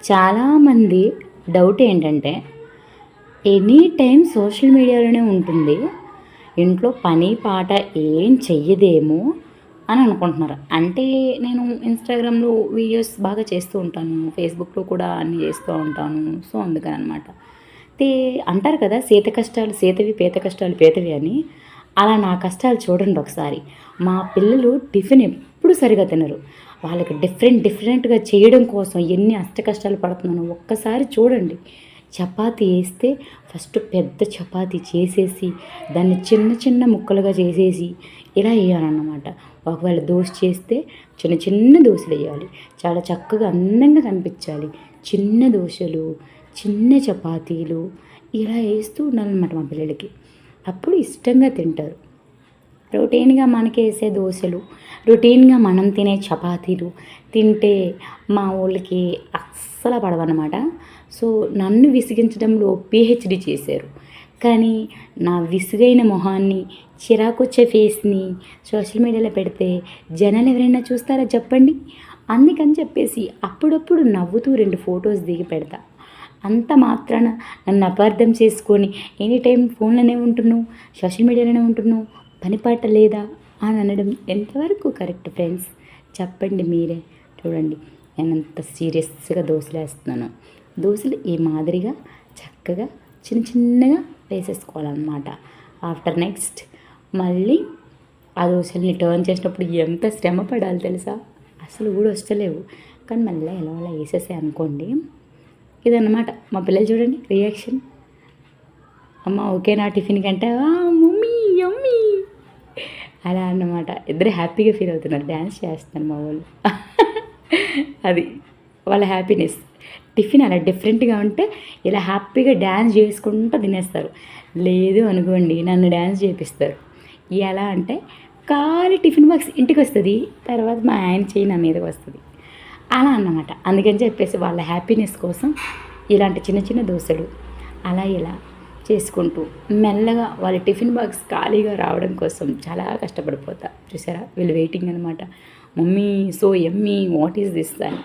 చాలామంది డౌట్ ఏంటంటే any time social మీడియాలోనే ఉంటుంది, ఇంట్లో పని పాట ఏం చెయ్యదేమో అని అనుకుంటున్నారు. అంటే నేను ఇన్స్టాగ్రామ్లో వీడియోస్ బాగా చేస్తూ ఉంటాను, ఫేస్బుక్లో కూడా అన్నీ చేస్తూ ఉంటాను. సో అందుకని అనమాట. అయితే అంటారు కదా, సీత కష్టాలు సీతవి, పీత కష్టాలు పీతవి అని. అలా నా కష్టాలు చూడండి ఒకసారి. మా పిల్లలు టిఫిన్ ఎప్పుడు సరిగా తినరు. వాళ్ళకి డిఫరెంట్గా చేయడం కోసం ఎన్ని అష్ట కష్టాలు పడుతున్నానో ఒక్కసారి చూడండి. చపాతీ వేస్తే ఫస్ట్ పెద్ద చపాతీ చేసేసి దాన్ని చిన్న చిన్న ముక్కలుగా చేసేసి ఇలా వేయాలన్నమాట. ఒకవేళ దోశ చేస్తే చిన్న చిన్న దోశలు వేయాలి, చాలా చక్కగా అందంగా కనిపించాలి. చిన్న దోశలు, చిన్న చపాతీలు ఇలా వేస్తూ ఉండాలన్నమాట మా పిల్లలకి. అప్పుడు ఇష్టంగా తింటారు. రొటీన్గా మనకి వేసే దోశలు, రొటీన్గా మనం తినే చపాతీలు తింటే మా ఊళ్ళకి అస్సలు పడవన్నమాట. సో నన్ను విసిగించడంలో పిహెచ్డి చేశారు. కానీ నా విసుగైన మొహాన్ని, చిరాకొచ్చే ఫేస్ని సోషల్ మీడియాలో పెడితే జనాలు ఎవరైనా చూస్తారా చెప్పండి? అందుకని చెప్పేసి అప్పుడప్పుడు నవ్వుతూ 2 ఫొటోస్ దిగి పెడతా. అంత మాత్రాన నన్ను అపార్థం చేసుకొని ఎనీ టైం ఫోన్లోనే ఉంటున్నావు, సోషల్ మీడియాలోనే ఉంటున్నావు, పనిపాట లేదా అని అనడం ఎంతవరకు కరెక్ట్ ఫ్రెండ్స్? చెప్పండి మీరే. చూడండి నేను ఎంత సీరియస్గా దోశలు వేస్తున్నాను. దోశలు ఈ మాదిరిగా చక్కగా చిన్నగా వేసేసుకోవాలన్నమాట. ఆఫ్టర్ నెక్స్ట్ మళ్ళీ ఆ దోశల్ని టర్న్ చేసినప్పుడు ఎంత శ్రమ పడాలి తెలుసా? అసలు కూడా వస్తలేవు. కానీ మళ్ళీ ఎలా వేసేసాయి అనుకోండి. ఇదన్నమాట మా పిల్లలు చూడండి రియాక్షన్. అమ్మ ఓకేనా టిఫిన్ కంటే మమ్మీ యమ్మీ అలా అన్నమాట. ఇద్దరు హ్యాపీగా ఫీల్ అవుతున్నారు. డ్యాన్స్ చేస్తున్నారు మా వాళ్ళు. అది వాళ్ళ హ్యాపీనెస్. టిఫిన్ అలా డిఫరెంట్గా ఉంటే ఇలా హ్యాపీగా డ్యాన్స్ చేసుకుంటూ తినేస్తారు. లేదు అనుకోండి నన్ను డ్యాన్స్ చేపిస్తారు. ఎలా అంటే ఖాళీ టిఫిన్ బాక్స్ ఇంటికి వస్తుంది, తర్వాత మా ఆయన చెయ్యి నా మీదకి వస్తుంది. అలా అన్నమాట. అందుకని చెప్పేసి వాళ్ళ హ్యాపీనెస్ కోసం ఇలాంటి చిన్న దోశలు అలా ఇలా చేసుకుంటూ మెల్లగా వాళ్ళ టిఫిన్ బాక్స్ ఖాళీగా రావడం కోసం చాలా కష్టపడిపోతా. చూసారా వీళ్ళు వెయిటింగ్ అనమాట. Mummy so yummy what is this అని.